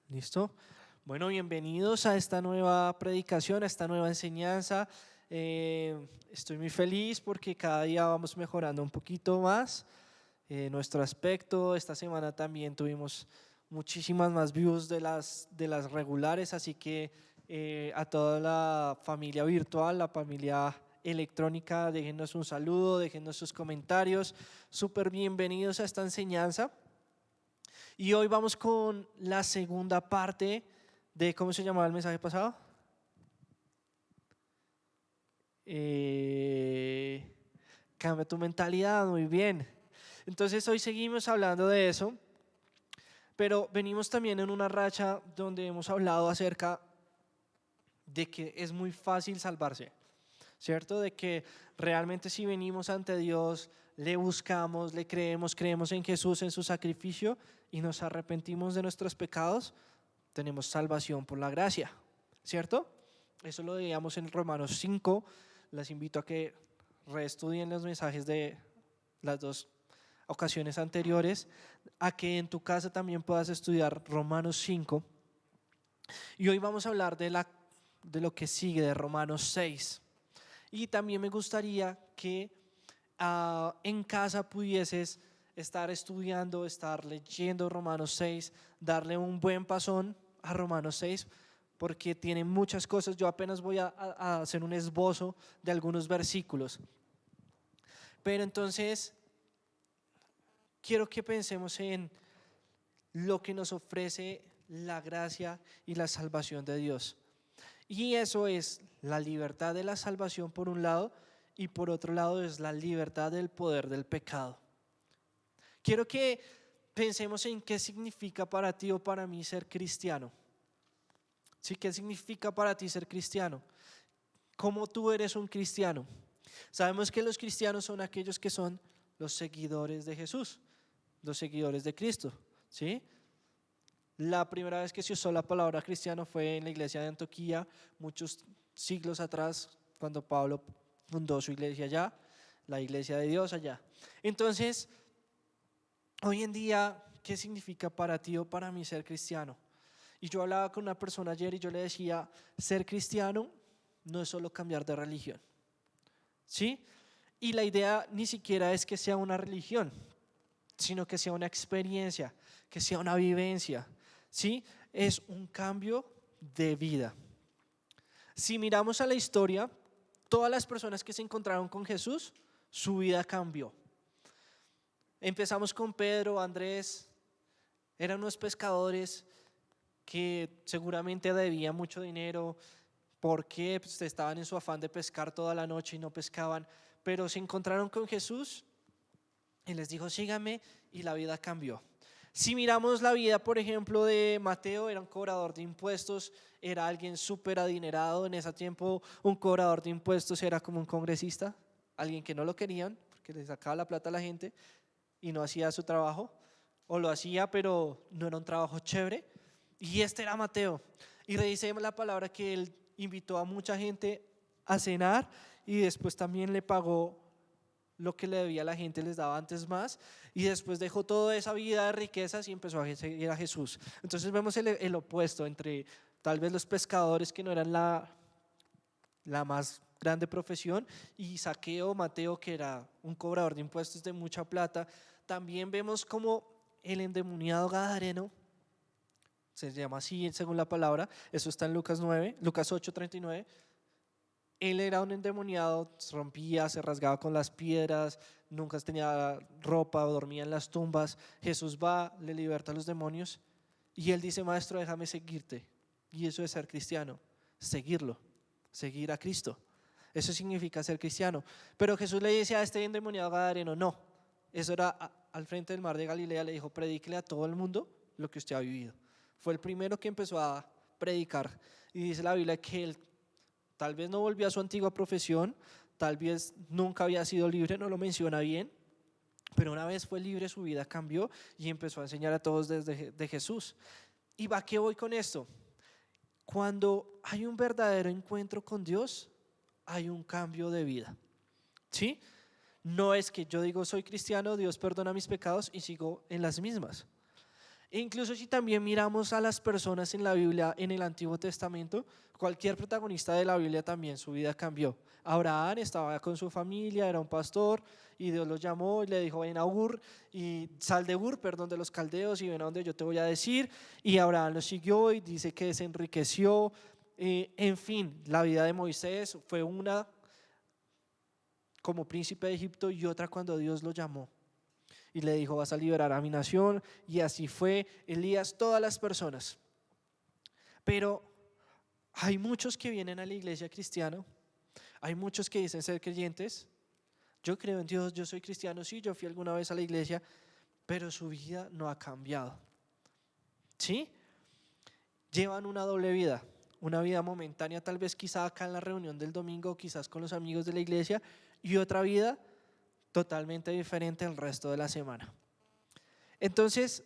¿Listo? Bueno, bienvenidos a esta nueva predicación, a esta nueva enseñanza. Estoy muy feliz porque cada día vamos mejorando un poquito más nuestro aspecto. Esta semana también tuvimos muchísimas más views de las regulares, así que a toda la familia virtual, la familia electrónica, déjennos un saludo, déjennos sus comentarios. Súper bienvenidos a esta enseñanza. Y hoy vamos con la segunda parte de, ¿cómo se llamaba el mensaje pasado? Eh, Cambia tu mentalidad, muy bien. Entonces hoy seguimos hablando de eso, pero venimos también en una racha donde hemos hablado acerca de que es muy fácil salvarse, ¿cierto? De que realmente si venimos ante Dios, le buscamos, le creemos en Jesús, en su sacrificio y nos arrepentimos de nuestros pecados, tenemos salvación por la gracia, ¿cierto? Eso lo veíamos en Romanos 5. Les invito a que reestudien los mensajes de las dos ocasiones anteriores, a que en tu casa también puedas estudiar Romanos 5. Y hoy vamos a hablar de lo que sigue, de Romanos 6. Y también me gustaría que en casa pudieses estar estudiando, estar leyendo Romanos 6, darle un buen pasón a Romanos 6, porque tiene muchas cosas. Yo apenas voy a hacer un esbozo de algunos versículos. Pero entonces quiero que pensemos en lo que nos ofrece la gracia y la salvación de Dios. Y eso es la libertad de la salvación por un lado, y por otro lado es la libertad del poder del pecado. Quiero que pensemos en qué significa para ti o para mí ser cristiano. ¿Sí? ¿Qué significa para ti ser cristiano? ¿Cómo tú eres un cristiano? Sabemos que los cristianos son aquellos que son los seguidores de Jesús, los seguidores de Cristo, ¿sí? La primera vez que se usó la palabra cristiano fue en la iglesia de Antioquía, muchos siglos atrás, cuando Pablo fundó su iglesia allá, la iglesia de Dios allá. Entonces, hoy en día, ¿qué significa para ti o para mí ser cristiano? Y yo hablaba con una persona ayer y yo le decía, ser cristiano no es solo cambiar de religión, ¿sí? Y la idea ni siquiera es que sea una religión, sino que sea una experiencia, que sea una vivencia, ¿sí? Es un cambio de vida. Si miramos a la historia, todas las personas que se encontraron con Jesús, su vida cambió. Empezamos con Pedro, Andrés, eran unos pescadores que seguramente debían mucho dinero porque pues, estaban en su afán de pescar toda la noche y no pescaban, pero se encontraron con Jesús y les dijo, síganme, y la vida cambió. Si miramos la vida, por ejemplo, de Mateo, era un cobrador de impuestos, era alguien súper adinerado. En ese tiempo un cobrador de impuestos era como un congresista, alguien que no lo querían porque le sacaba la plata a la gente y no hacía su trabajo, o lo hacía pero no era un trabajo chévere. Y este era Mateo, y dice la palabra que él invitó a mucha gente a cenar y después también le pagó lo que le debía a la gente, les daba antes más, y después dejó toda esa vida de riquezas y empezó a seguir a Jesús. Entonces vemos el opuesto entre tal vez los pescadores, que no eran la más grande profesión, y Zaqueo, Mateo, que era un cobrador de impuestos de mucha plata. También vemos como el endemoniado gadareno, se llama así según la palabra, eso está en Lucas 8:39. Él era un endemoniado, se rompía, se rasgaba con las piedras, nunca tenía ropa, dormía en las tumbas. Jesús va, le liberta a los demonios y él dice, maestro, déjame seguirte. Y eso es ser cristiano, seguirlo, seguir a Cristo. Eso significa ser cristiano. Pero Jesús le dice a este endemoniado gadareno, no, eso era al frente del mar de Galilea, le dijo, predíquele a todo el mundo lo que usted ha vivido. Fue el primero que empezó a predicar. Y dice la Biblia que él tal vez no volvió a su antigua profesión, tal vez nunca había sido libre, no lo menciona bien, pero una vez fue libre su vida cambió y empezó a enseñar a todos desde de Jesús. ¿Y va qué voy con esto? Cuando hay un verdadero encuentro con Dios, hay un cambio de vida, ¿sí? No es que yo digo soy cristiano, Dios perdona mis pecados y sigo en las mismas. E incluso si también miramos a las personas en la Biblia, en el Antiguo Testamento, cualquier protagonista de la Biblia también su vida cambió. Abraham estaba con su familia, era un pastor y Dios lo llamó y le dijo ven a Ur y sal de Ur, perdón, de los caldeos y ven a donde yo te voy a decir. Y Abraham lo siguió y dice que se enriqueció. En fin, la vida de Moisés fue una como príncipe de Egipto y otra cuando Dios lo llamó y le dijo vas a liberar a mi nación, y así fue. Elías, todas las personas. Pero hay muchos que vienen a la iglesia cristiana, hay muchos que dicen ser creyentes, yo creo en Dios, yo soy cristiano, sí, yo fui alguna vez a la iglesia, pero su vida no ha cambiado, ¿sí? Llevan una doble vida, una vida momentánea, tal vez quizá acá en la reunión del domingo, quizás con los amigos de la iglesia, y otra vida totalmente diferente al resto de la semana. Entonces,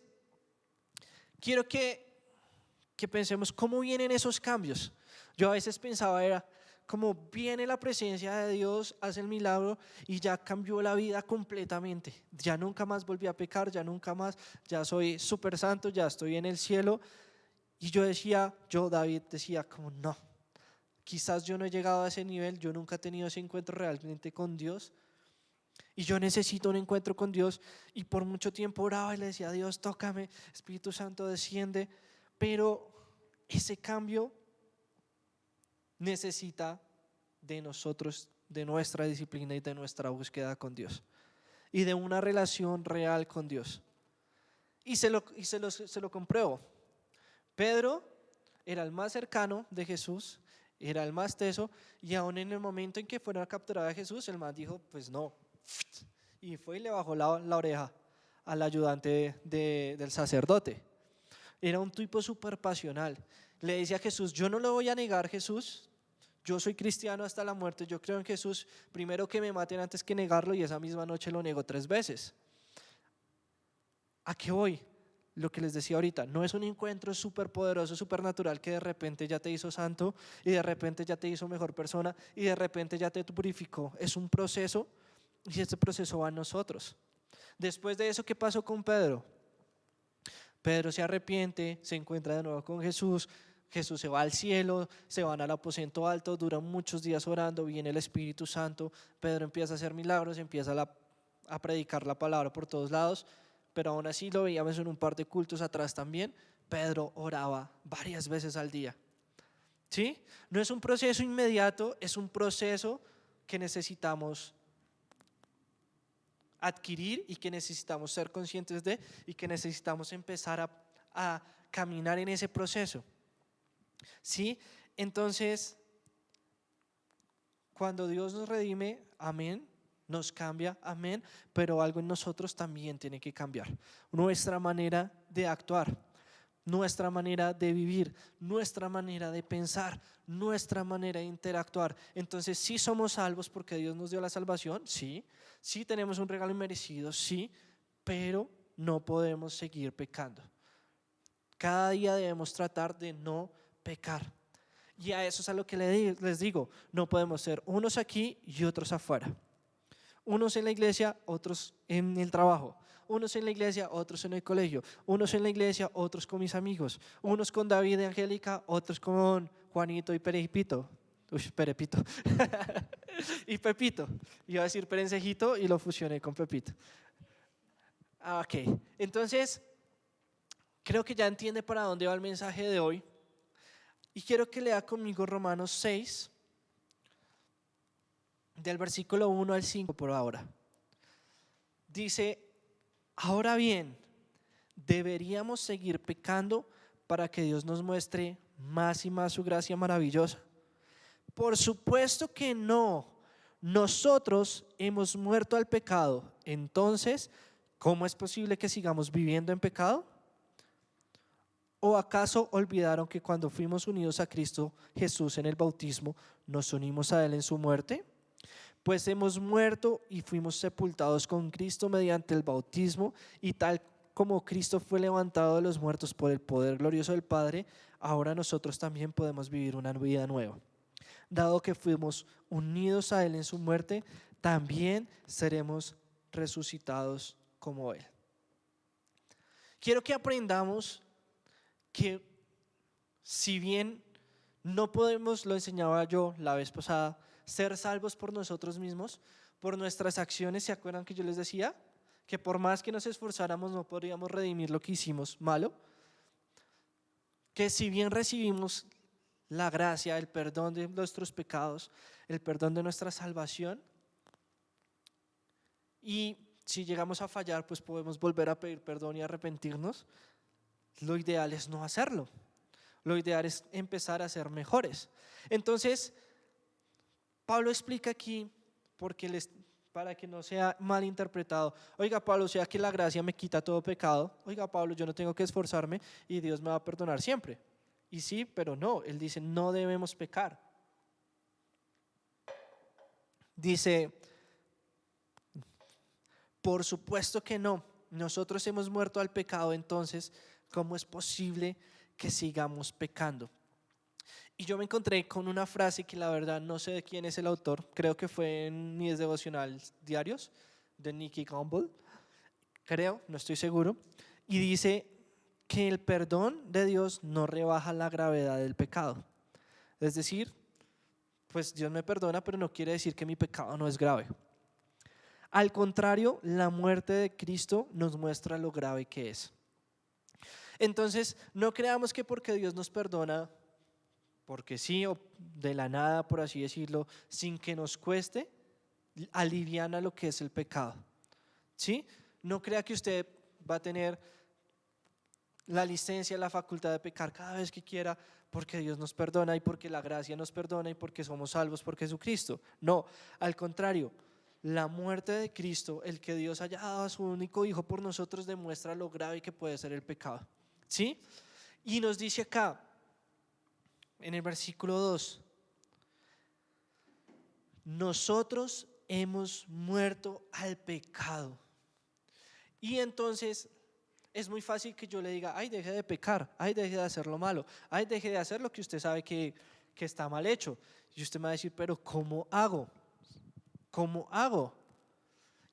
quiero que pensemos cómo vienen esos cambios. Yo a veces pensaba era como viene la presencia de Dios, hace el milagro y ya cambió la vida completamente. Ya nunca más volví a pecar, ya nunca más, ya soy súper santo, ya estoy en el cielo. Y yo decía, David decía como no, quizás yo no he llegado a ese nivel, yo nunca he tenido ese encuentro realmente con Dios. Y yo necesito un encuentro con Dios y por mucho tiempo oraba y le decía, Dios, tócame, Espíritu Santo desciende, pero ese cambio necesita de nosotros, de nuestra disciplina y de nuestra búsqueda con Dios y de una relación real con Dios. Y se lo compruebo. Pedro era el más cercano de Jesús, era el más teso, y aún en el momento en que fueron a capturar a Jesús, el man dijo, pues no, y fue y le bajó la oreja al ayudante del sacerdote. Era un tipo súper pasional. Le decía a Jesús, yo no lo voy a negar, Jesús, yo soy cristiano hasta la muerte, yo creo en Jesús, primero que me maten antes que negarlo, y esa misma noche lo negó 3 veces. ¿A qué voy? Lo que les decía ahorita, no es un encuentro súper poderoso, súper natural que de repente ya te hizo santo y de repente ya te hizo mejor persona y de repente ya te purificó. Es un proceso y este proceso va a nosotros. Después de eso, ¿qué pasó con Pedro? Pedro se arrepiente, se encuentra de nuevo con Jesús, Jesús se va al cielo, se van al aposento alto, duran muchos días orando, viene el Espíritu Santo, Pedro empieza a hacer milagros, empieza a predicar la palabra por todos lados, pero aún así lo veíamos en un par de cultos atrás también, Pedro oraba varias veces al día. ¿Sí? No es un proceso inmediato, es un proceso que necesitamos adquirir y que necesitamos ser conscientes de y que necesitamos empezar a caminar en ese proceso. ¿Sí? Entonces, cuando Dios nos redime, amén, nos cambia, amén, pero algo en nosotros también tiene que cambiar. Nuestra manera de actuar, nuestra manera de vivir, nuestra manera de pensar, nuestra manera de interactuar. Entonces, sí somos salvos porque Dios nos dio la salvación, sí, sí tenemos un regalo inmerecido, sí, pero no podemos seguir pecando. Cada día debemos tratar de no pecar. Y a eso es a lo que les digo, no podemos ser unos aquí y otros afuera. Unos en la iglesia, otros en el trabajo. Unos en la iglesia, otros en el colegio. Unos en la iglesia, otros con mis amigos. Unos con David y Angélica, otros con Juanito y Perepito. Perepito. Y Pepito. Iba a decir Perencejito y lo fusioné con Pepito. Ok, entonces creo que ya entiende para dónde va el mensaje de hoy. Y quiero que lea conmigo Romanos 6, del versículo 1 al 5 por ahora. Dice, ahora bien, ¿deberíamos seguir pecando para que Dios nos muestre más y más su gracia maravillosa? Por supuesto que no. Nosotros hemos muerto al pecado. Entonces, ¿cómo es posible que sigamos viviendo en pecado? ¿O acaso olvidaron que cuando fuimos unidos a Cristo Jesús en el bautismo, nos unimos a Él en su muerte? Pues hemos muerto y fuimos sepultados con Cristo mediante el bautismo, y tal como Cristo fue levantado de los muertos por el poder glorioso del Padre, ahora nosotros también podemos vivir una vida nueva. Dado que fuimos unidos a Él en su muerte, también seremos resucitados como Él. Quiero que aprendamos que si bien no podemos, lo enseñaba yo la vez pasada, ser salvos por nosotros mismos, por nuestras acciones. ¿Se acuerdan que yo les decía? Que por más que nos esforzáramos no podríamos redimir lo que hicimos malo. Que si bien recibimos la gracia, el perdón de nuestros pecados, el perdón de nuestra salvación, y si llegamos a fallar, pues podemos volver a pedir perdón y arrepentirnos, lo ideal es no hacerlo. Lo ideal es empezar a ser mejores. Entonces, Pablo explica aquí, para que no sea mal interpretado: oiga, Pablo, o sea que la gracia me quita todo pecado. Oiga, Pablo, yo no tengo que esforzarme y Dios me va a perdonar siempre. Y sí, pero no. Él dice, no debemos pecar. Dice, por supuesto que no. Nosotros hemos muerto al pecado, entonces, ¿cómo es posible que sigamos pecando? Y yo me encontré con una frase que la verdad no sé de quién es el autor. Creo que fue en mis devocionales diarios de Nicky Gumbel. Creo, no estoy seguro. Y dice que el perdón de Dios no rebaja la gravedad del pecado. Es decir, pues Dios me perdona, pero no quiere decir que mi pecado no es grave. Al contrario, la muerte de Cristo nos muestra lo grave que es. Entonces, no creamos que porque Dios nos perdona, porque sí, o de la nada, por así decirlo, sin que nos cueste, aliviana lo que es el pecado. ¿Sí? No crea que usted va a tener la licencia, la facultad de pecar cada vez que quiera, porque Dios nos perdona y porque la gracia nos perdona y porque somos salvos por Jesucristo. No, al contrario, la muerte de Cristo, el que Dios haya dado a su único Hijo por nosotros, demuestra lo grave que puede ser el pecado. ¿Sí? Y nos dice acá, en el versículo 2, nosotros hemos muerto al pecado. Y entonces es muy fácil que yo le diga, ay, deje de pecar, ay, deje de hacer lo malo, ay, deje de hacer lo que usted sabe que está mal hecho. Y usted me va a decir, pero ¿cómo hago? ¿Cómo hago?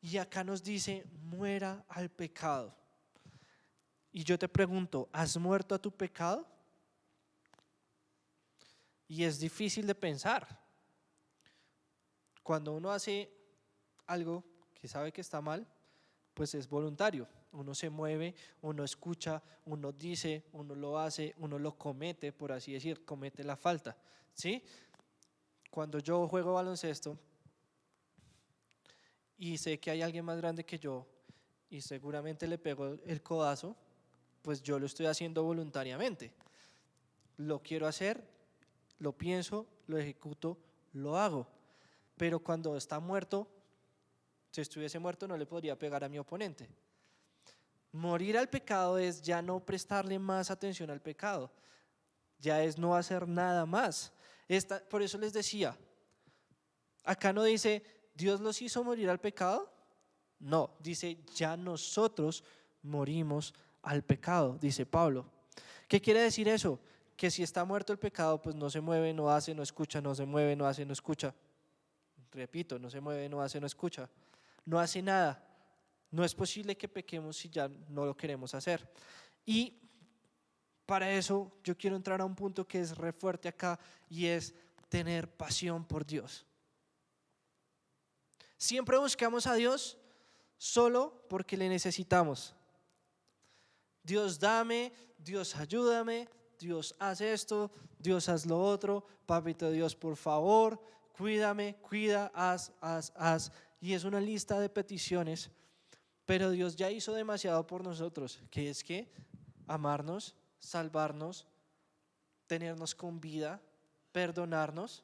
Y acá nos dice, muera al pecado. Y yo te pregunto, ¿has muerto a tu pecado? Y es difícil de pensar. Cuando uno hace algo que sabe que está mal, pues es voluntario. Uno se mueve, uno escucha, uno dice, uno lo hace, uno lo comete, por así decir, comete la falta. ¿Sí? Cuando yo juego baloncesto y sé que hay alguien más grande que yo y seguramente le pego el codazo, pues yo lo estoy haciendo voluntariamente. Lo quiero hacer, lo pienso, lo ejecuto, lo hago. Pero cuando está muerto, si estuviese muerto no le podría pegar a mi oponente. Morir al pecado es ya no prestarle más atención al pecado, ya es no hacer nada más. Por eso les decía, acá no dice Dios los hizo morir al pecado, no, dice ya nosotros morimos al pecado, dice Pablo. ¿Qué quiere decir eso? Que si está muerto el pecado, pues no se mueve, no hace, no escucha, no se mueve, no hace, no escucha. Repito, no se mueve, no hace, no escucha, no hace nada. No es posible que pequemos si ya no lo queremos hacer. Y para eso yo quiero entrar a un punto que es re fuerte acá, y es tener pasión por Dios. Siempre buscamos a Dios solo porque le necesitamos. Dios dame, Dios ayúdame, Dios haz esto, Dios haz lo otro, papito Dios por favor, cuídame, cuida, haz. Y es una lista de peticiones. Pero Dios ya hizo demasiado por nosotros, que es que amarnos, salvarnos, tenernos con vida, perdonarnos.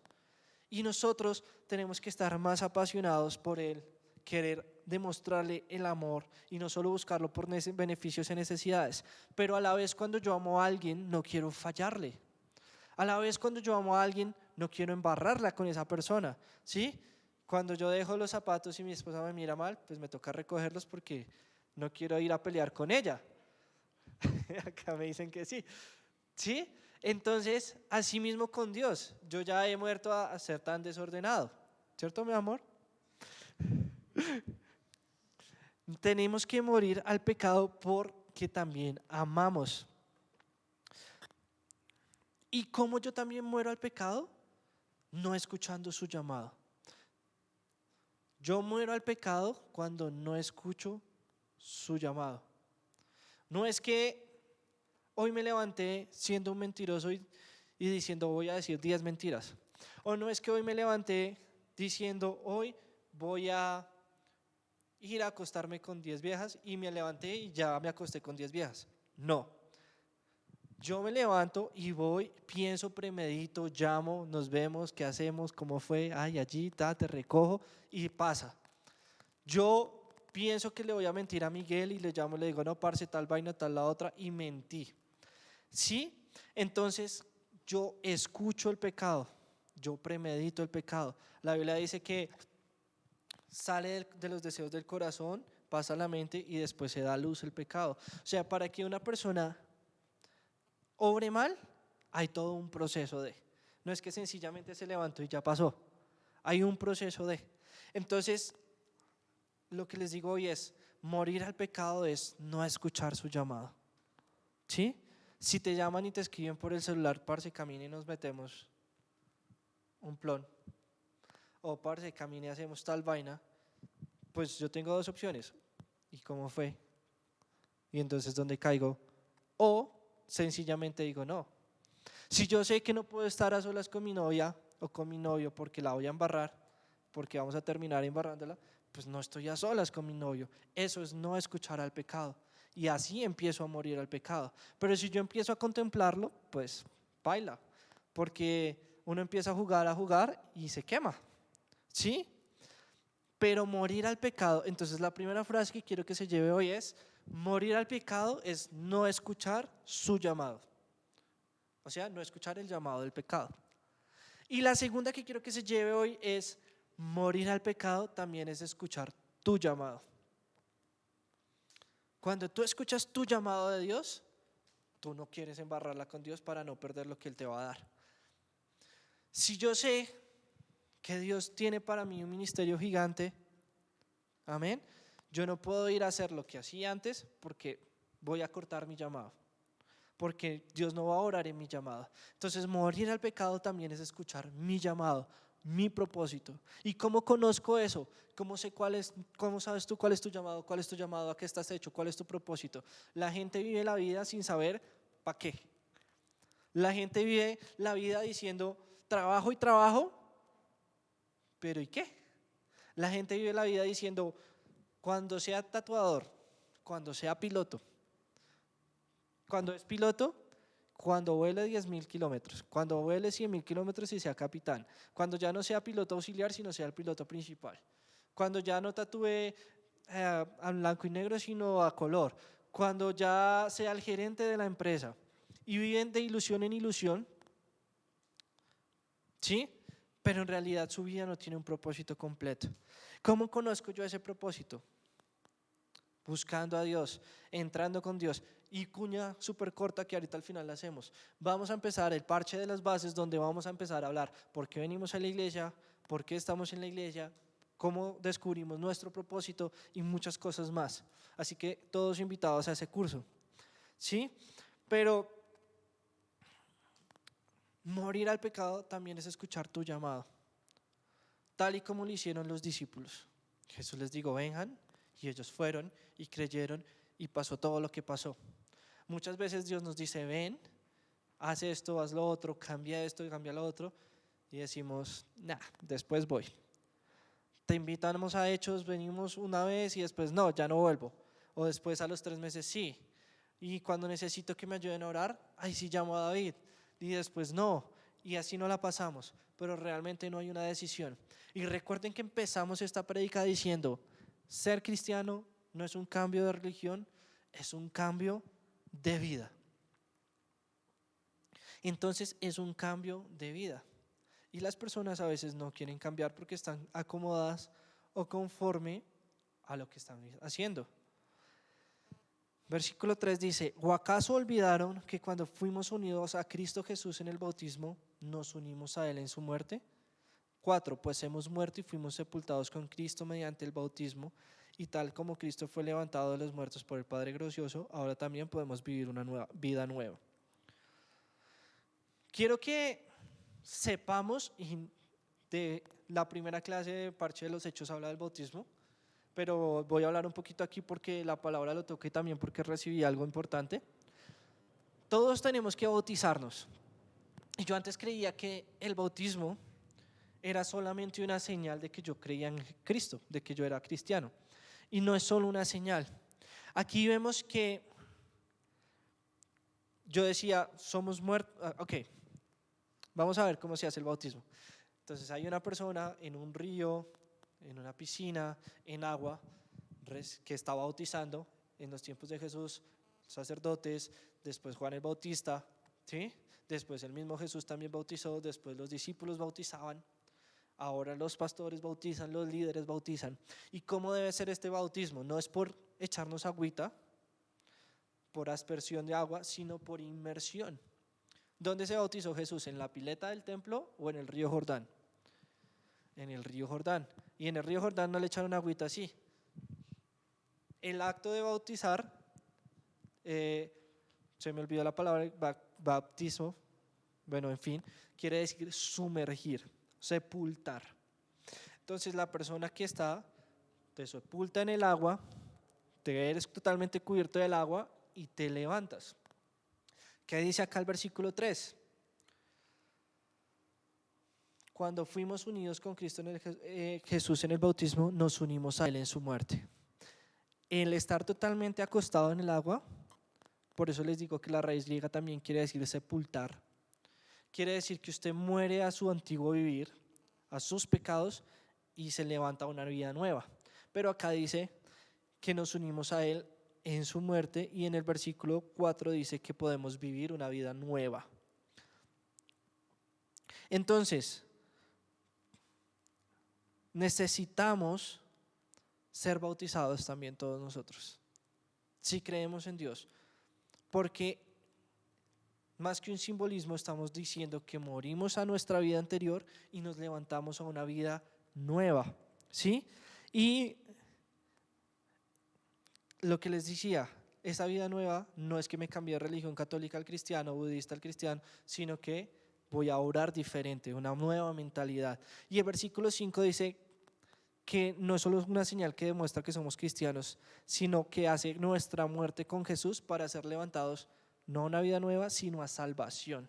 Y nosotros tenemos que estar más apasionados por Él, querer demostrarle el amor y no solo buscarlo por beneficios y necesidades. Pero a la vez, cuando yo amo a alguien, no quiero fallarle. A la vez, cuando yo amo a alguien, no quiero embarrarla con esa persona, ¿sí? Cuando yo dejo los zapatos y mi esposa me mira mal, pues me toca recogerlos porque no quiero ir a pelear con ella. Acá me dicen que sí. ¿Sí? Entonces, así mismo con Dios, yo ya he muerto a ser tan desordenado. ¿Cierto, mi amor? Tenemos que morir al pecado por que también amamos. ¿Y cómo yo también muero al pecado? No escuchando su llamado. Yo muero al pecado cuando no escucho su llamado. No es que hoy me levanté siendo un mentiroso y diciendo voy a decir 10 mentiras. O no es que hoy me levanté diciendo hoy voy a ir a acostarme con 10 viejas y me levanté y ya me acosté con 10 viejas. No. Yo me levanto y voy, pienso, premedito, llamo, nos vemos, qué hacemos, cómo fue, ay, allí, te recojo y pasa. Yo pienso que le voy a mentir a Miguel y le llamo, le digo, no, parce, tal vaina, tal la otra, y mentí. ¿Sí? Entonces yo escucho el pecado, yo premedito el pecado. La Biblia dice que sale de los deseos del corazón, pasa a la mente y después se da a luz el pecado. O sea, para que una persona obre mal, hay todo un proceso de. No es que sencillamente se levantó y ya pasó. Hay un proceso de. Entonces, lo que les digo hoy es, morir al pecado es no escuchar su llamado. ¿Sí? Si te llaman y te escriben por el celular, parce, camine y nos metemos un plon. O parce, camine y hacemos tal vaina. Pues yo tengo dos opciones. ¿Y cómo fue? Y entonces, ¿dónde caigo? O sencillamente digo no. Si yo sé que no puedo estar a solas con mi novia o con mi novio porque la voy a embarrar, porque vamos a terminar embarrándola, pues no estoy a solas con mi novio. Eso es no escuchar al pecado. Y así empiezo a morir al pecado. Pero si yo empiezo a contemplarlo, pues baila. Porque uno empieza a jugar y se quema. ¿Sí? Pero morir al pecado, entonces la primera frase que quiero que se lleve hoy es, morir al pecado es no escuchar su llamado. O sea, no escuchar el llamado del pecado. Y la segunda que quiero que se lleve hoy es, morir al pecado también es escuchar tu llamado. Cuando tú escuchas tu llamado de Dios, tú no quieres embarrarla con Dios para no perder lo que Él te va a dar. Si yo sé que Dios tiene para mí un ministerio gigante, amén, yo no puedo ir a hacer lo que hacía antes porque voy a cortar mi llamado, porque Dios no va a orar en mi llamado. Entonces morir al pecado también es escuchar mi llamado, mi propósito. ¿Y cómo conozco eso? ¿Cómo sé cómo sabes tú cuál es tu llamado? ¿Cuál es tu llamado? ¿A qué estás hecho? ¿Cuál es tu propósito? La gente vive la vida sin saber para qué. La gente vive la vida diciendo trabajo y trabajo, pero ¿y qué? La gente vive la vida diciendo cuando sea tatuador, cuando sea piloto, cuando es piloto, cuando vuele 10.000 kilómetros, cuando vuele 100.000 kilómetros y sea capitán, cuando ya no sea piloto auxiliar sino sea el piloto principal, cuando ya no tatúe a blanco y negro sino a color, cuando ya sea el gerente de la empresa y viven de ilusión en ilusión, ¿sí? Pero en realidad su vida no tiene un propósito completo. ¿Cómo conozco yo ese propósito? Buscando a Dios, entrando con Dios. Y cuña súper corta que ahorita al final la hacemos. Vamos a empezar el parche de las bases donde vamos a empezar a hablar por qué venimos a la iglesia, por qué estamos en la iglesia, cómo descubrimos nuestro propósito y muchas cosas más. Así que todos invitados a ese curso. ¿Sí? Pero morir al pecado también es escuchar tu llamado, tal y como lo hicieron los discípulos. Jesús les dijo, vengan, y ellos fueron y creyeron y pasó todo lo que pasó. Muchas veces Dios nos dice, ven, haz esto, haz lo otro, cambia esto y cambia lo otro, y decimos, nah, después voy. Te invitamos a Hechos, venimos una vez y después no, ya no vuelvo. O después a los 3 meses sí. Y cuando necesito que me ayuden a orar, ahí sí llamo a David. Y después no. Y así no la pasamos. Pero realmente no hay una decisión. Y recuerden que empezamos esta prédica diciendo, ser cristiano no es un cambio de religión, es un cambio de vida. Entonces es un cambio de vida. Y las personas a veces no quieren cambiar porque están acomodadas o conforme a lo que están haciendo. Versículo 3 dice, ¿o acaso olvidaron que cuando fuimos unidos a Cristo Jesús en el bautismo, nos unimos a Él en su muerte? 4, pues hemos muerto y fuimos sepultados con Cristo mediante el bautismo Y tal como Cristo fue levantado de los muertos por el Padre Gracioso, ahora también podemos vivir una nueva vida nueva. Quiero que sepamos, y de la primera clase de Parche de los Hechos habla del bautismo, pero voy a hablar un poquito aquí porque la palabra lo toqué también porque recibí algo importante. Todos tenemos que bautizarnos. Y yo antes creía que el bautismo era solamente una señal de que yo creía en Cristo, de que yo era cristiano. Y no es solo una señal. Aquí vemos que yo decía, somos muertos. Ok, vamos a ver cómo se hace el bautismo. Entonces hay una persona en un río, en una piscina, en agua, que está bautizando en los tiempos de Jesús, sacerdotes, después Juan el Bautista, ¿sí? Después el mismo Jesús también bautizó, después los discípulos bautizaban, ahora los pastores bautizan, los líderes bautizan. ¿Y cómo debe ser este bautismo? No es por echarnos agüita, por aspersión de agua, sino por inmersión. ¿Dónde se bautizó Jesús? ¿En la pileta del templo o en el río Jordán? En el río Jordán. Y en el río Jordán no le echaron agüita así. El acto de bautizar, se me olvidó la palabra, bautismo, bueno, en fin, quiere decir sumergir, sepultar. Entonces la persona que está, te sepulta en el agua, te eres totalmente cubierto del agua y te levantas. ¿Qué dice acá el versículo 3? Cuando fuimos unidos con Cristo Jesús en el bautismo, nos unimos a Él en su muerte. El estar totalmente acostado en el agua, por eso les digo que la raíz griega también quiere decir sepultar. Quiere decir que usted muere a su antiguo vivir, a sus pecados, y se levanta a una vida nueva. Pero acá dice que nos unimos a Él en su muerte, y en el versículo 4 dice que podemos vivir una vida nueva. Entonces, necesitamos ser bautizados también todos nosotros, si creemos en Dios, porque más que un simbolismo estamos diciendo que morimos a nuestra vida anterior y nos levantamos a una vida nueva, ¿sí? Y lo que les decía, esa vida nueva no es que me cambié de religión católica al cristiano, budista al cristiano, sino que voy a orar diferente, una nueva mentalidad. Y el versículo 5 dice que no solo es una señal que demuestra que somos cristianos, sino que hace nuestra muerte con Jesús para ser levantados no a una vida nueva, sino a salvación.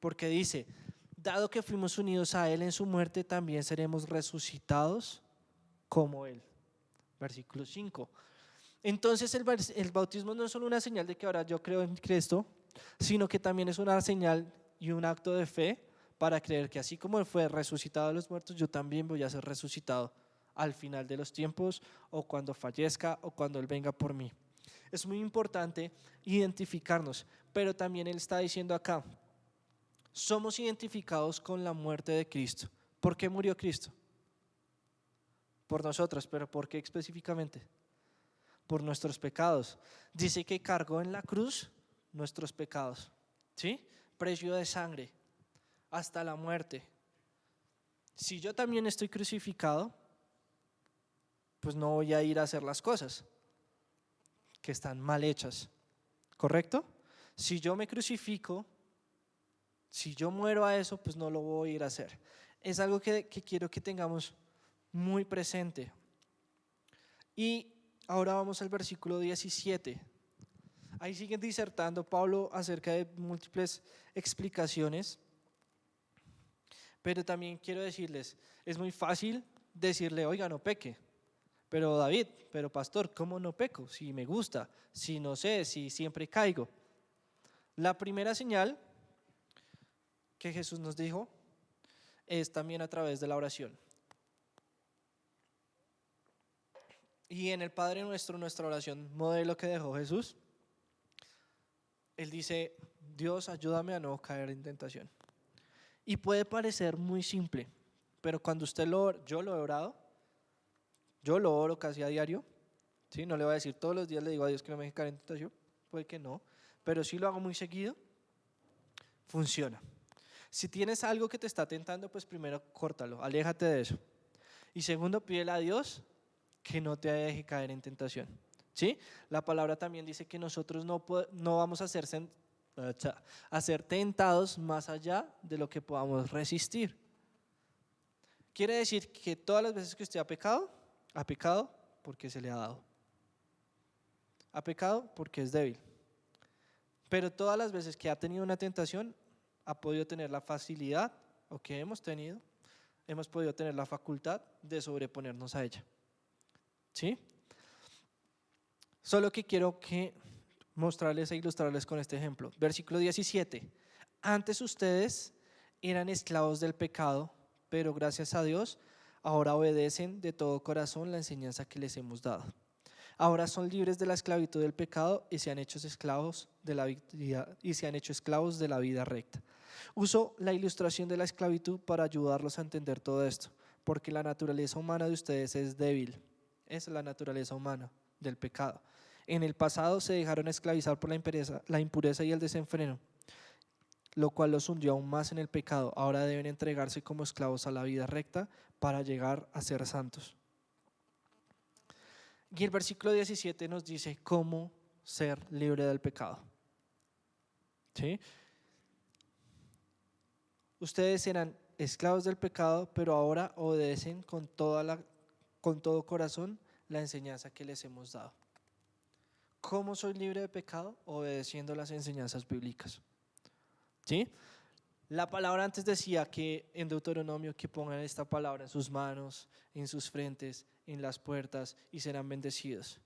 Porque dice, dado que fuimos unidos a Él en su muerte, también seremos resucitados como Él. Versículo 5. Entonces el bautismo no es solo una señal de que ahora yo creo en Cristo, sino que también es una señal y un acto de fe para creer que así como Él fue resucitado de los muertos, yo también voy a ser resucitado al final de los tiempos, o cuando fallezca, o cuando Él venga por mí. Es muy importante identificarnos, pero también Él está diciendo acá, somos identificados con la muerte de Cristo. ¿Por qué murió Cristo? Por nosotros, pero ¿por qué específicamente? Por nuestros pecados. Dice que cargó en la cruz nuestros pecados, ¿sí? Precio de sangre hasta la muerte. Si yo también estoy crucificado, pues no voy a ir a hacer las cosas que están mal hechas, ¿correcto? Si yo me crucifico, si yo muero a eso, pues no lo voy a ir a hacer. Es algo que quiero que tengamos muy presente. Y ahora vamos al versículo 17. Ahí siguen disertando Pablo acerca de múltiples explicaciones, pero también quiero decirles, es muy fácil decirle, oiga, no peque, pero David, pero pastor, ¿cómo no peco? Si me gusta, si no sé, si siempre caigo. La primera señal que Jesús nos dijo es también a través de la oración. Y en el Padre Nuestro, nuestra oración modelo que dejó Jesús, Él dice, Dios, ayúdame a no caer en tentación. Y puede parecer muy simple, pero cuando usted yo lo he orado, yo lo oro casi a diario, ¿sí? No le voy a decir todos los días, le digo a Dios que no me deje caer en tentación, puede que no, pero si lo hago muy seguido, funciona. Si tienes algo que te está tentando, pues primero córtalo, aléjate de eso. Y segundo, pídele a Dios que no te deje caer en tentación. ¿Sí? La palabra también dice que nosotros no vamos a ser tentados más allá de lo que podamos resistir. Quiere decir que todas las veces que usted ha pecado porque se le ha dado. Ha pecado porque es débil. Pero todas las veces que ha tenido una tentación, ha podido tener la facilidad, o que hemos podido tener la facultad de sobreponernos a ella. ¿Sí? Solo que quiero mostrarles e ilustrarles con este ejemplo. Versículo 17. Antes ustedes eran esclavos del pecado, pero gracias a Dios ahora obedecen de todo corazón la enseñanza que les hemos dado. Ahora son libres de la esclavitud del pecado y se han hecho esclavos de la vida recta. Uso la ilustración de la esclavitud para ayudarlos a entender todo esto, porque la naturaleza humana de ustedes es débil. Es la naturaleza humana del pecado. En el pasado se dejaron esclavizar por la impureza y el desenfreno, lo cual los hundió aún más en el pecado. Ahora deben entregarse como esclavos a la vida recta para llegar a ser santos. Y el versículo 17 nos dice cómo ser libre del pecado. ¿Sí? Ustedes eran esclavos del pecado, pero ahora obedecen con todo corazón la enseñanza que les hemos dado. ¿Cómo soy libre de pecado? Obedeciendo las enseñanzas bíblicas. ¿Sí? La palabra antes decía que en Deuteronomio que pongan esta palabra en sus manos, en sus frentes, en las puertas y serán bendecidos.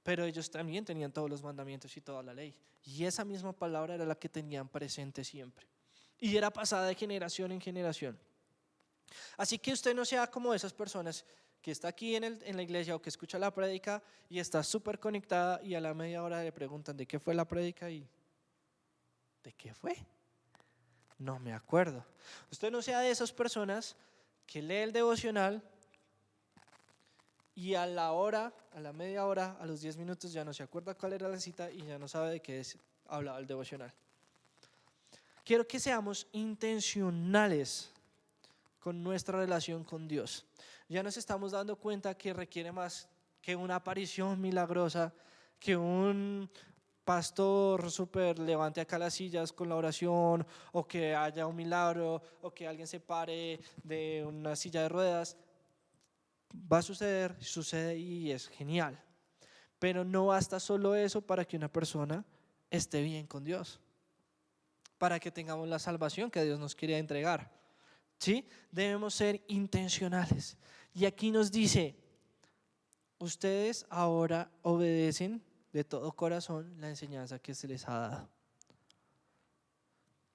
Pero ellos también tenían todos los mandamientos y toda la ley. Y esa misma palabra era la que tenían presente siempre. Y era pasada de generación en generación. Así que usted no sea como esas personas que está aquí en la iglesia o que escucha la prédica y está súper conectada y a la media hora le preguntan de qué fue la prédica y ¿de qué fue? No me acuerdo. Usted no sea de esas personas que lee el devocional y a la media hora, a los 10 minutos ya no se acuerda cuál era la cita y ya no sabe de qué hablaba el devocional. Quiero que seamos intencionales con nuestra relación con Dios. Ya nos estamos dando cuenta que requiere más que una aparición milagrosa, que un pastor súper levante acá las sillas con la oración, o que haya un milagro, o que alguien se pare de una silla de ruedas. Va a suceder, sucede y es genial. Pero no basta solo eso para que una persona esté bien con Dios, para que tengamos la salvación que Dios nos quiere entregar. ¿Sí? Debemos ser intencionales. Y aquí nos dice, ustedes ahora obedecen de todo corazón la enseñanza que se les ha dado.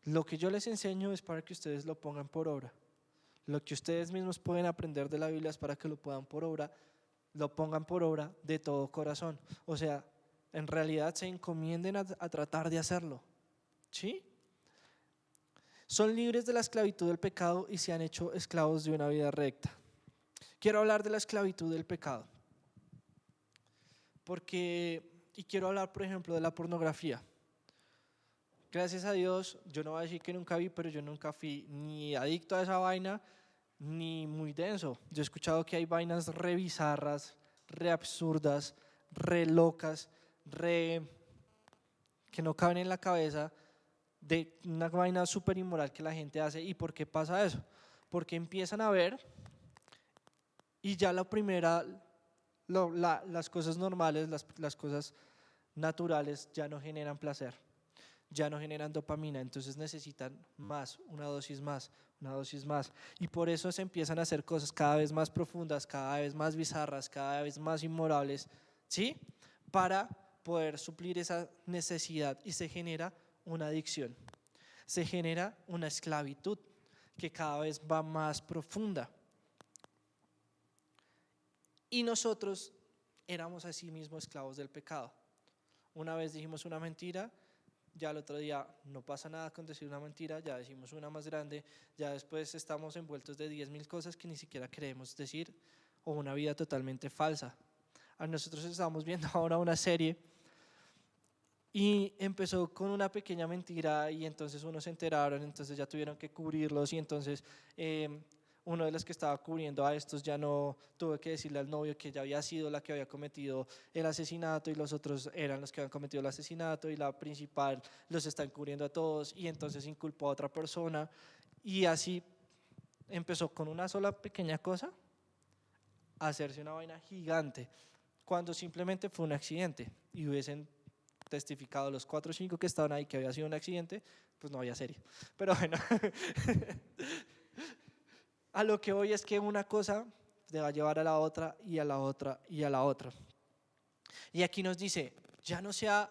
Lo que yo les enseño es para que ustedes lo pongan por obra. Lo que ustedes mismos pueden aprender de la Biblia es para que lo pongan por obra de todo corazón. O sea, en realidad se encomienden a tratar de hacerlo. ¿Sí? Son libres de la esclavitud del pecado y se han hecho esclavos de una vida recta. Quiero hablar de la esclavitud del pecado. Y quiero hablar, por ejemplo, de la pornografía. Gracias a Dios, yo no voy a decir que nunca vi, pero yo nunca fui ni adicto a esa vaina, ni muy denso. Yo he escuchado que hay vainas re bizarras, re absurdas, re locas, que no caben en la cabeza, de una vaina súper inmoral que la gente hace. ¿Y por qué pasa eso? Porque empiezan a ver y ya las cosas normales, las cosas naturales ya no generan placer, ya no generan dopamina, entonces necesitan más, una dosis más, una dosis más. Y por eso se empiezan a hacer cosas cada vez más profundas, cada vez más bizarras, cada vez más inmorables, ¿sí? Para poder suplir esa necesidad y se genera una adicción, se genera una esclavitud que cada vez va más profunda. Y nosotros éramos así mismo esclavos del pecado. Una vez dijimos una mentira, ya el otro día no pasa nada con decir una mentira, ya decimos una más grande, ya después estamos envueltos de 10,000 cosas que ni siquiera queremos decir, o una vida totalmente falsa. Nosotros estamos viendo ahora una serie y empezó con una pequeña mentira y entonces unos se enteraron, entonces ya tuvieron que cubrirlos y entonces uno de los que estaba cubriendo a estos ya no tuvo que decirle al novio que ella había sido la que había cometido el asesinato y los otros eran los que habían cometido el asesinato y la principal los está encubriendo a todos y entonces inculpó a otra persona y así empezó con una sola pequeña cosa a hacerse una vaina gigante cuando simplemente fue un accidente y hubiesen testificado los 4 o 5 que estaban ahí que había sido un accidente, pues no había serie. Pero bueno, a lo que voy es que una cosa te va a llevar a la otra y a la otra y a la otra. Y aquí nos dice, ya no sea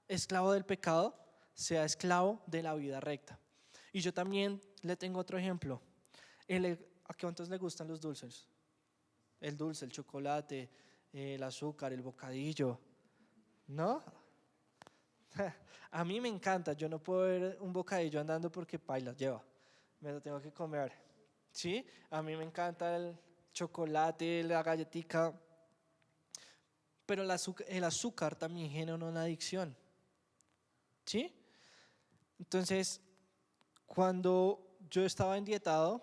esclavo del pecado, sea esclavo de la vida recta. Y yo también le tengo otro ejemplo. ¿A cuántos le gustan los dulces? El dulce, el chocolate, el azúcar, el bocadillo, ¿no? A mí me encanta, yo no puedo ver un bocadillo andando porque paila lleva, me lo tengo que comer, ¿sí? A mí me encanta el chocolate, la galletica, pero el azúcar también genera una adicción, ¿sí? Entonces, cuando yo estaba endietado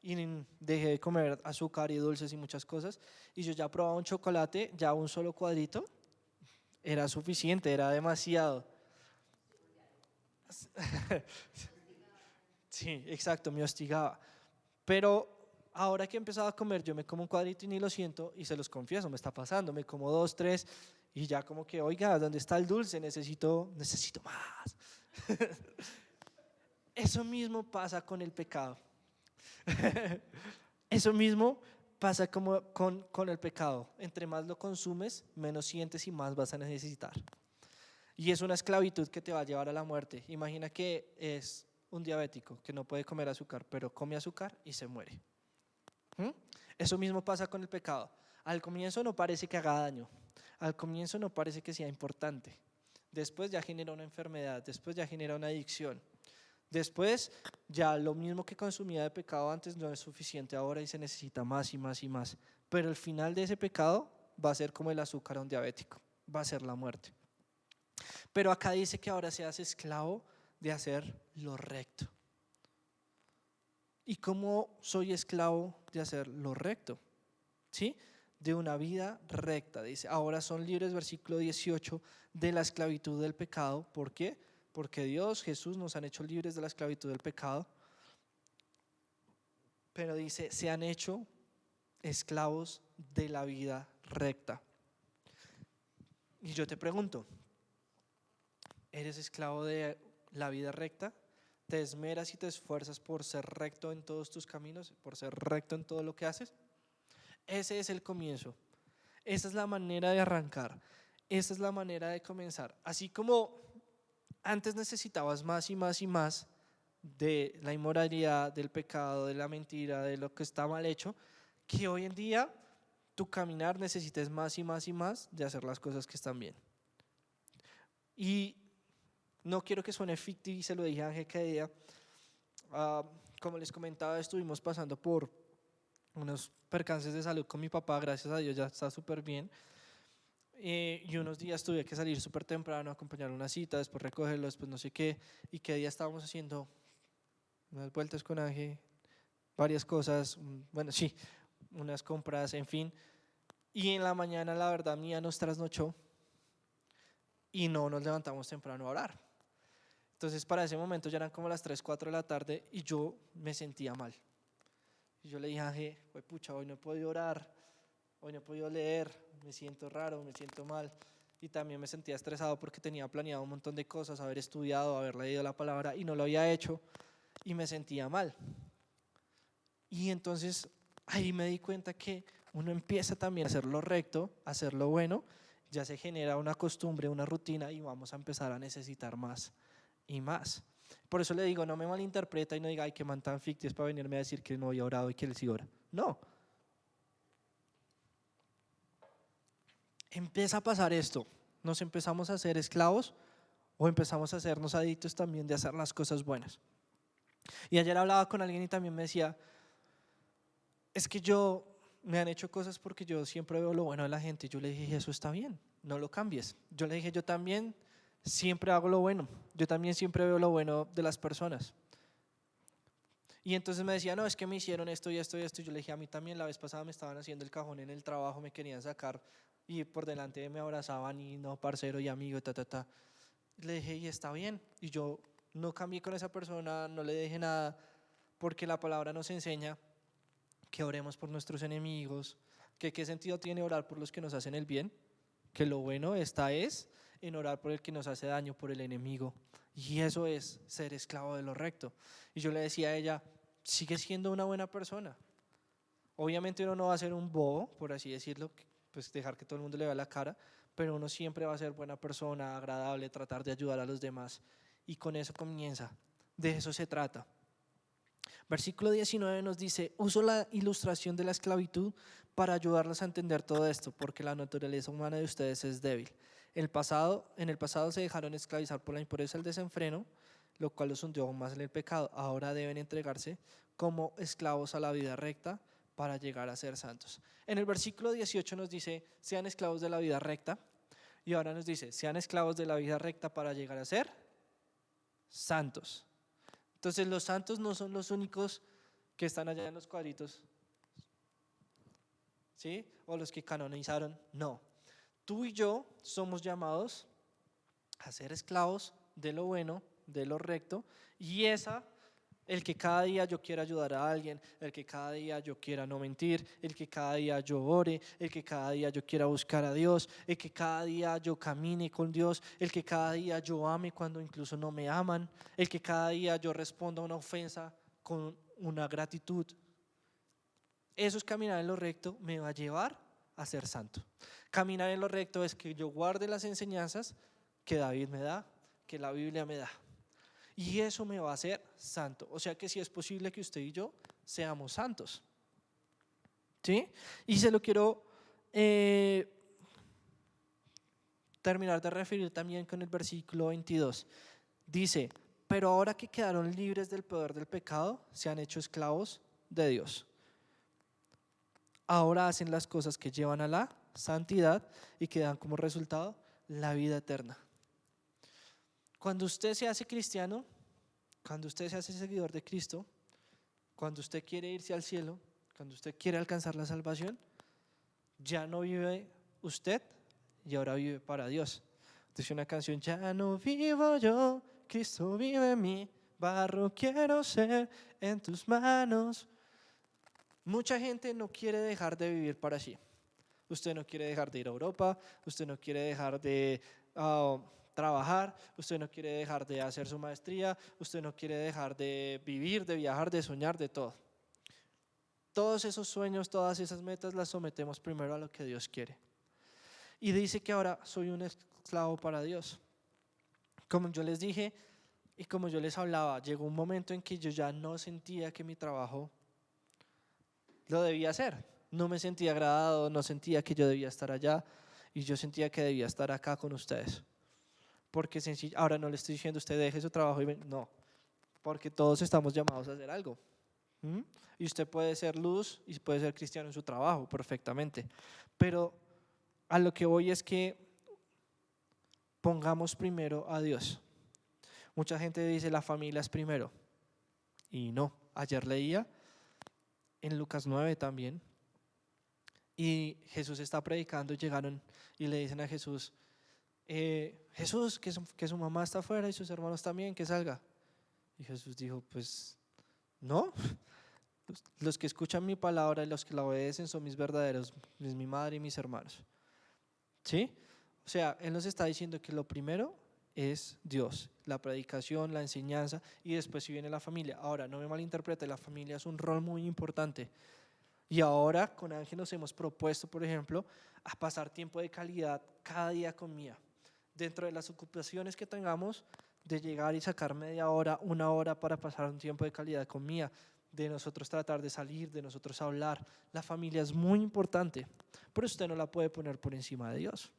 y dejé de comer azúcar y dulces y muchas cosas, y yo ya probaba un chocolate, ya un solo cuadrito, era suficiente, era demasiado. Sí, exacto, me hostigaba. Pero ahora que he empezado a comer, yo me como un cuadrito y ni lo siento, y se los confieso, me está pasando, me como 2, 3, y ya como que, oiga, ¿dónde está el dulce? Necesito más. Eso mismo pasa con el pecado. Eso mismo pasa como con el pecado. Entre más lo consumes, menos sientes y más vas a necesitar. Y es una esclavitud que te va a llevar a la muerte. Imagina que es un diabético que no puede comer azúcar, pero come azúcar y se muere. ¿Mm? Eso mismo pasa con el pecado. Al comienzo no parece que haga daño. Al comienzo no parece que sea importante. Después ya genera una enfermedad, después ya genera una adicción. Después ya lo mismo que consumía de pecado antes no es suficiente ahora y se necesita más y más y más. Pero el final de ese pecado va a ser como el azúcar a un diabético, va a ser la muerte. Pero acá dice que ahora seas esclavo de hacer lo recto. ¿Y cómo soy esclavo de hacer lo recto? ¿Sí? De una vida recta. Dice, ahora son libres, versículo 18, de la esclavitud del pecado. ¿Por qué? Porque Dios, Jesús nos han hecho libres de la esclavitud del pecado. Pero dice, se han hecho esclavos de la vida recta. Y yo te pregunto, ¿eres esclavo de la vida recta? ¿Te esmeras y te esfuerzas por ser recto en todos tus caminos, por ser recto en todo lo que haces? Ese es el comienzo. Esa es la manera de arrancar. Esa es la manera de comenzar. Así como antes necesitabas más y más y más de la inmoralidad, del pecado, de la mentira, de lo que está mal hecho, que hoy en día tu caminar necesites más y más y más de hacer las cosas que están bien. Y no quiero que suene ficticio, y se lo dije a Ángel que día. Como les comentaba, estuvimos pasando por unos percances de salud con mi papá, gracias a Dios ya está súper bien. Y unos días tuve que salir súper temprano, acompañar una cita, después recogerlo, después no sé qué. Y qué día estábamos haciendo unas vueltas con Ángel, varias cosas, bueno, sí, unas compras, en fin. Y en la mañana, la verdad, mía nos trasnochó y no nos levantamos temprano a orar. Entonces, para ese momento ya eran como las 3, 4 de la tarde y yo me sentía mal. Y yo le dije a Ángel, pucha, hoy no he podido orar, hoy no he podido leer, me siento raro, me siento mal. Y también me sentía estresado porque tenía planeado un montón de cosas, haber estudiado, haber leído la palabra y no lo había hecho y me sentía mal. Y entonces ahí me di cuenta que uno empieza también a hacer lo recto, a hacer lo bueno, ya se genera una costumbre, una rutina y vamos a empezar a necesitar más y más. Por eso le digo, no me malinterpreta y no diga, ay, qué man tan ficticio es para venirme a decir que no había orado y que él sí ora. No. Empieza a pasar esto, nos empezamos a hacer esclavos o empezamos a hacernos adictos también de hacer las cosas buenas. Y ayer hablaba con alguien y también me decía, es que me han hecho cosas porque yo siempre veo lo bueno de la gente. Yo le dije, eso está bien, no lo cambies. Yo le dije, yo también siempre hago lo bueno, yo también siempre veo lo bueno de las personas. Y entonces me decía, no, es que me hicieron esto y esto y esto. Y yo le dije, a mí también la vez pasada me estaban haciendo el cajón en el trabajo, me querían sacar y por delante me abrazaban y no, parcero y amigo, ta, ta, ta. Le dije, y está bien. Y yo no cambié con esa persona, no le dije nada, porque la palabra nos enseña que oremos por nuestros enemigos, que qué sentido tiene orar por los que nos hacen el bien, que lo bueno está es en orar por el que nos hace daño, por el enemigo. Y eso es ser esclavo de lo recto. Y yo le decía a ella, sigue siendo una buena persona. Obviamente uno no va a ser un bobo, por así decirlo, pues dejar que todo el mundo le vea la cara, pero uno siempre va a ser buena persona, agradable, tratar de ayudar a los demás. Y con eso comienza, de eso se trata. Versículo 19 nos dice, uso la ilustración de la esclavitud para ayudarlos a entender todo esto, porque la naturaleza humana de ustedes es débil. En el pasado se dejaron esclavizar por la impureza y el desenfreno, lo cual los hundió aún más en el pecado. Ahora deben entregarse como esclavos a la vida recta para llegar a ser santos. En el versículo 18 nos dice, sean esclavos de la vida recta, y ahora nos dice, sean esclavos de la vida recta para llegar a ser santos. Entonces los santos no son los únicos que están allá en los cuadritos, ¿sí? O los que canonizaron, no. Tú y yo somos llamados a ser esclavos de lo bueno, de lo recto, y el que cada día yo quiera ayudar a alguien, el que cada día yo quiera no mentir, el que cada día yo ore, el que cada día yo quiera buscar a Dios, el que cada día yo camine con Dios, el que cada día yo ame cuando incluso no me aman, el que cada día yo responda a una ofensa con una gratitud. Eso es caminar en lo recto, me va a llevar a ser santo. Caminar en lo recto es que yo guarde las enseñanzas que David me da, que la Biblia me da. Y eso me va a hacer santo. O sea que sí es posible que usted y yo seamos santos. ¿Sí? Y se lo quiero terminar de referir también con el versículo 22. Dice, pero ahora que quedaron libres del poder del pecado, se han hecho esclavos de Dios. Ahora hacen las cosas que llevan a la santidad y que dan como resultado la vida eterna. Cuando usted se hace cristiano, cuando usted se hace seguidor de Cristo, cuando usted quiere irse al cielo, cuando usted quiere alcanzar la salvación, ya no vive usted y ahora vive para Dios. Dice una canción, ya no vivo yo, Cristo vive en mí, barro quiero ser en tus manos. Mucha gente no quiere dejar de vivir para sí. Usted no quiere dejar de ir a Europa, usted no quiere dejar de trabajar, usted no quiere dejar de hacer su maestría, usted no quiere dejar de vivir, de viajar, de soñar, de todo. Todos esos sueños, todas esas metas las sometemos primero a lo que Dios quiere. Y dice que ahora soy un esclavo para Dios. Como yo les dije y como yo les hablaba, llegó un momento en que yo ya no sentía que mi trabajo lo debía hacer. No me sentía agradado, no sentía que yo debía estar allá y yo sentía que debía estar acá con ustedes. Porque ahora no le estoy diciendo usted deje su trabajo y no, porque todos estamos llamados a hacer algo. Y usted puede ser luz y puede ser cristiano en su trabajo perfectamente, pero a lo que voy es que pongamos primero a Dios. Mucha gente dice la familia es primero y no. Ayer leía en Lucas 9 también y Jesús está predicando y llegaron y le dicen a Jesús, Jesús, que su mamá está afuera y sus hermanos también, que salga. Y Jesús dijo, pues no, los que escuchan mi palabra y los que la obedecen son mis verdaderos, es mi madre y mis hermanos. ¿Sí? O sea, Él nos está diciendo que lo primero es Dios, la predicación, la enseñanza y después si viene la familia. Ahora, no me malinterprete, la familia es un rol muy importante. Y ahora con Ángel nos hemos propuesto, por ejemplo, a pasar tiempo de calidad cada día con Mía. Dentro de las ocupaciones que tengamos, de llegar y sacar media hora, una hora para pasar un tiempo de calidad con Mía, de nosotros tratar de salir, de nosotros hablar. La familia es muy importante, pero usted no la puede poner por encima de Dios.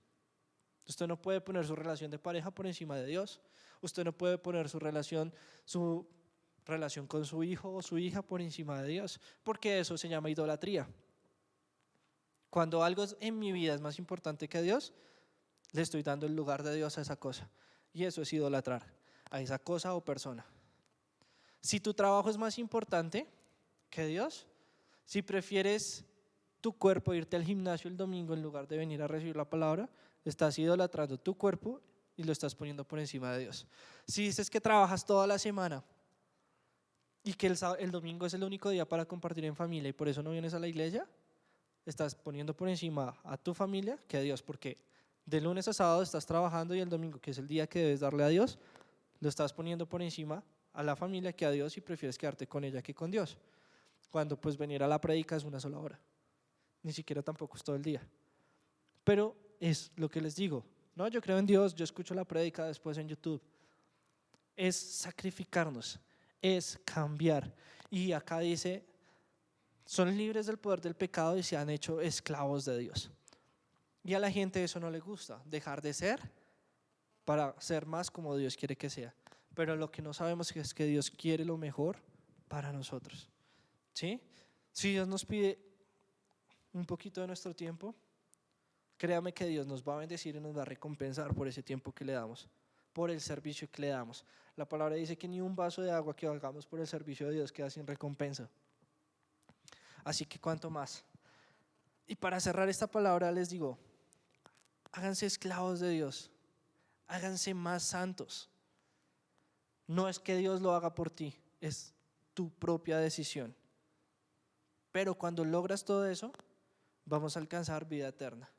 Usted no puede poner su relación de pareja por encima de Dios. Usted no puede poner su relación con su hijo o su hija por encima de Dios, porque eso se llama idolatría. Cuando algo en mi vida es más importante que Dios, le estoy dando el lugar de Dios a esa cosa, y eso es idolatrar a esa cosa o persona. Si tu trabajo es más importante que Dios, si prefieres tu cuerpo, irte al gimnasio el domingo en lugar de venir a recibir la palabra, estás idolatrando tu cuerpo y lo estás poniendo por encima de Dios. Si dices que trabajas toda la semana y que el domingo es el único día para compartir en familia y por eso no vienes a la iglesia, estás poniendo por encima a tu familia que a Dios, porque de lunes a sábado estás trabajando y el domingo, que es el día que debes darle a Dios, lo estás poniendo por encima a la familia que a Dios y prefieres quedarte con ella que con Dios. Cuando pues venir a la prédica es una sola hora, ni siquiera tampoco es todo el día. Pero es lo que les digo, no, yo creo en Dios, yo escucho la prédica después en YouTube. Es sacrificarnos, es cambiar. Y acá dice, son libres del poder del pecado y se han hecho esclavos de Dios. Y a la gente eso no le gusta, dejar de ser para ser más como Dios quiere que sea. Pero lo que no sabemos es que Dios quiere lo mejor para nosotros. ¿Sí? Si Dios nos pide un poquito de nuestro tiempo, créame que Dios nos va a bendecir y nos va a recompensar por ese tiempo que le damos, por el servicio que le damos. La palabra dice que ni un vaso de agua que hagamos por el servicio de Dios queda sin recompensa. Así que cuánto más. Y para cerrar esta palabra les digo, háganse esclavos de Dios, háganse más santos. No es que Dios lo haga por ti, es tu propia decisión. Pero cuando logras todo eso, vamos a alcanzar vida eterna.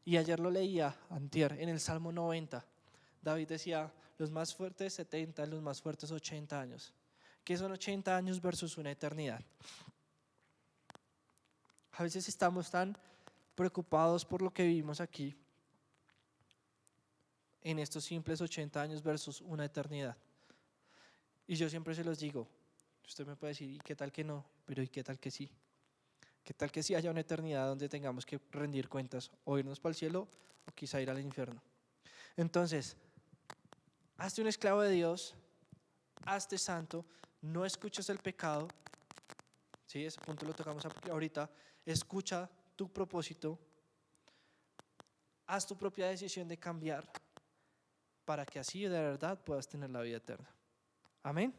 Y ayer lo leía, antier, en el Salmo 90. David decía, los más fuertes 70, los más fuertes 80 años. ¿Qué son 80 años versus una eternidad? A veces estamos tan preocupados por lo que vivimos aquí, en estos simples 80 años versus una eternidad. Y yo siempre se los digo, usted me puede decir, ¿y qué tal que no? Pero ¿y qué tal que sí? ¿Qué tal que sí haya una eternidad donde tengamos que rendir cuentas o irnos para el cielo o quizá ir al infierno? Entonces, hazte un esclavo de Dios, hazte santo, no escuches el pecado, ¿sí? Ese punto lo tocamos ahorita, escucha tu propósito, haz tu propia decisión de cambiar para que así de verdad puedas tener la vida eterna. Amén.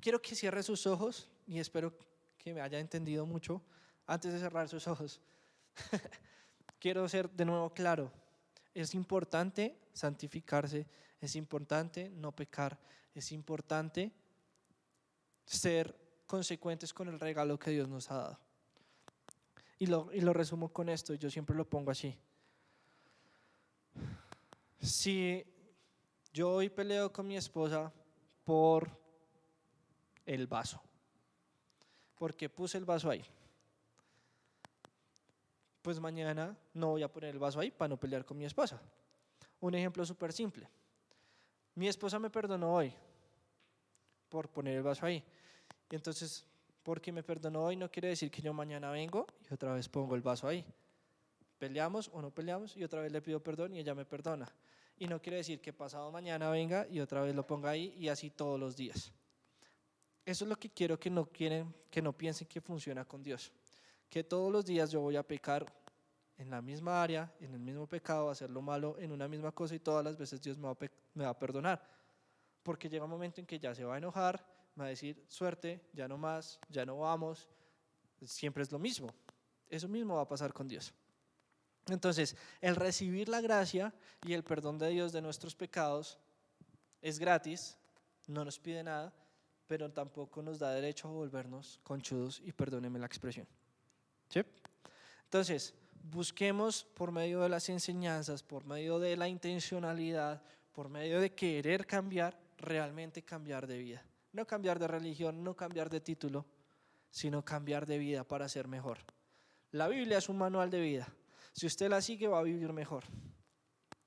Quiero que cierre sus ojos y espero que me haya entendido mucho antes de cerrar sus ojos. Quiero ser de nuevo claro. Es importante santificarse, es importante no pecar, es importante ser consecuentes con el regalo que Dios nos ha dado. Y lo resumo con esto, yo siempre lo pongo así. Si yo hoy peleo con mi esposa por el vaso, porque puse el vaso ahí, pues mañana no voy a poner el vaso ahí para no pelear con mi esposa. Un ejemplo súper simple. Mi esposa me perdonó hoy por poner el vaso ahí. Y entonces, porque me perdonó hoy no quiere decir que yo mañana vengo y otra vez pongo el vaso ahí. Peleamos o no peleamos y otra vez le pido perdón y ella me perdona. Y no quiere decir que pasado mañana venga y otra vez lo ponga ahí y así todos los días. Eso es lo que quiero que no piensen que funciona con Dios. Que todos los días yo voy a pecar en la misma área, en el mismo pecado, hacer lo malo en una misma cosa y todas las veces Dios me va a perdonar. Porque llega un momento en que ya se va a enojar, me va a decir, suerte, ya no más, ya no vamos, siempre es lo mismo. Eso mismo va a pasar con Dios. Entonces, el recibir la gracia y el perdón de Dios de nuestros pecados es gratis, no nos pide nada, pero tampoco nos da derecho a volvernos conchudos y perdónenme la expresión. ¿Sí? Entonces, busquemos por medio de las enseñanzas, por medio de la intencionalidad, por medio de querer cambiar, realmente cambiar de vida. No cambiar de religión, no cambiar de título, sino cambiar de vida para ser mejor. La Biblia es un manual de vida. Si usted la sigue, va a vivir mejor.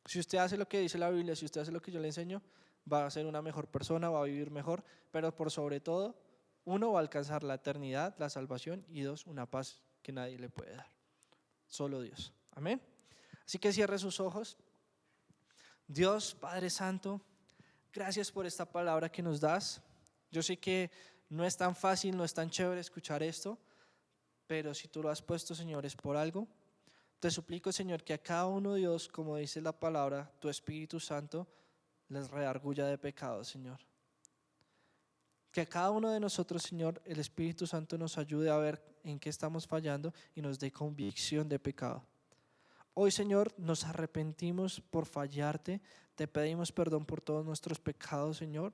Si usted hace lo que dice la Biblia, si usted hace lo que yo le enseño, va a ser una mejor persona, va a vivir mejor, pero por sobre todo, uno, va a alcanzar la eternidad, la salvación, y dos, una paz que nadie le puede dar. Solo Dios. Amén. Así que cierre sus ojos. Dios, Padre Santo, gracias por esta palabra que nos das. Yo sé que no es tan fácil, no es tan chévere escuchar esto, pero si tú lo has puesto, Señor, es por algo. Te suplico, Señor, que a cada uno, Dios, como dice la palabra, tu Espíritu Santo les redarguya de pecado, Señor. Que a cada uno de nosotros, Señor, el Espíritu Santo nos ayude a ver en qué estamos fallando y nos dé convicción de pecado. Hoy, Señor, nos arrepentimos por fallarte. Te pedimos perdón por todos nuestros pecados, Señor.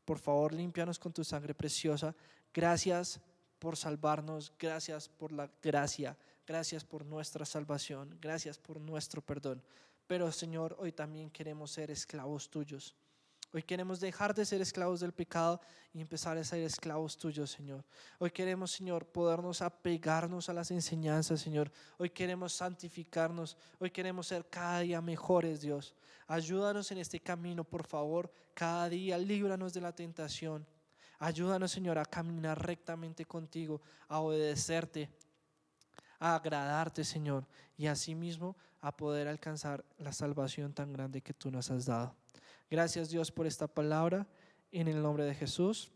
Por favor, límpianos con tu sangre preciosa. Gracias por salvarnos. Gracias por la gracia. Gracias por nuestra salvación. Gracias por nuestro perdón. Pero, Señor, hoy también queremos ser esclavos tuyos. Hoy queremos dejar de ser esclavos del pecado y empezar a ser esclavos tuyos, Señor. Hoy queremos, Señor, podernos apegarnos a las enseñanzas, Señor. Hoy queremos santificarnos. Hoy queremos ser cada día mejores, Dios. Ayúdanos en este camino, por favor. Cada día líbranos de la tentación. Ayúdanos, Señor, a caminar rectamente contigo, a obedecerte, a agradarte, Señor, y asimismo a poder alcanzar la salvación tan grande que tú nos has dado. Gracias, Dios, por esta palabra, en el nombre de Jesús.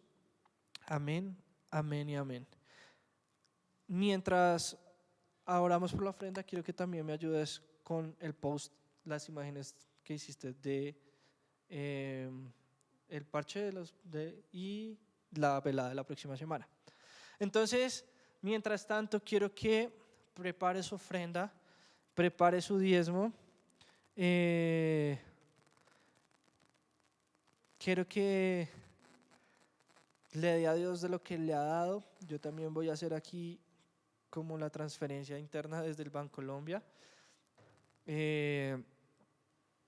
Amén, amén y amén. Mientras oramos por la ofrenda, quiero que también me ayudes con el post, las imágenes que hiciste de el parche y la velada de la próxima semana. Entonces, mientras tanto, quiero que prepare su ofrenda, prepare su diezmo. Quiero que le dé a Dios de lo que le ha dado. Yo también voy a hacer aquí como la transferencia interna desde el Bancolombia.